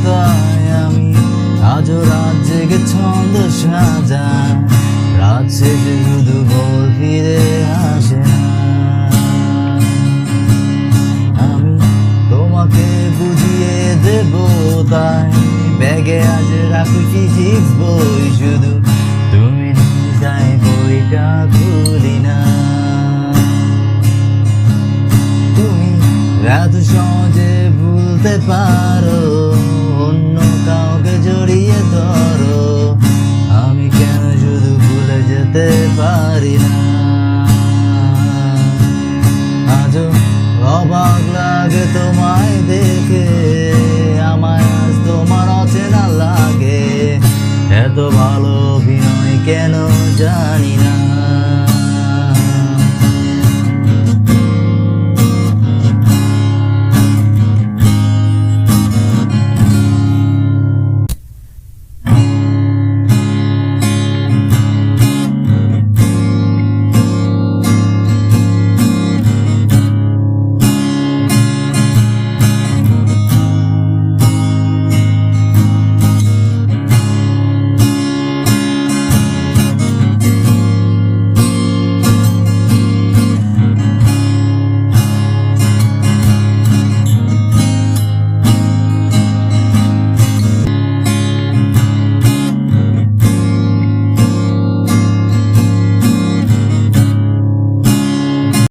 তাই আমি আজও রাত জেগে ছন্দ সাজাই, রাত শেষে শুধু ভোর ফিরে আসে না। আমি তোমাকে বুঝিয়ে দেব তাই ব্যাগে আজ রাখি ফিজিক্স বই, শুধু তুমি তাই বইটা খুলি না। তুমি এত সহজে ভুলতে পারো, অন্য কাউকে জড়িয়ে ধরো, আমি কেন শুধু ভুলে যেতে পারি না। আজও অবাক লাগে তোমায়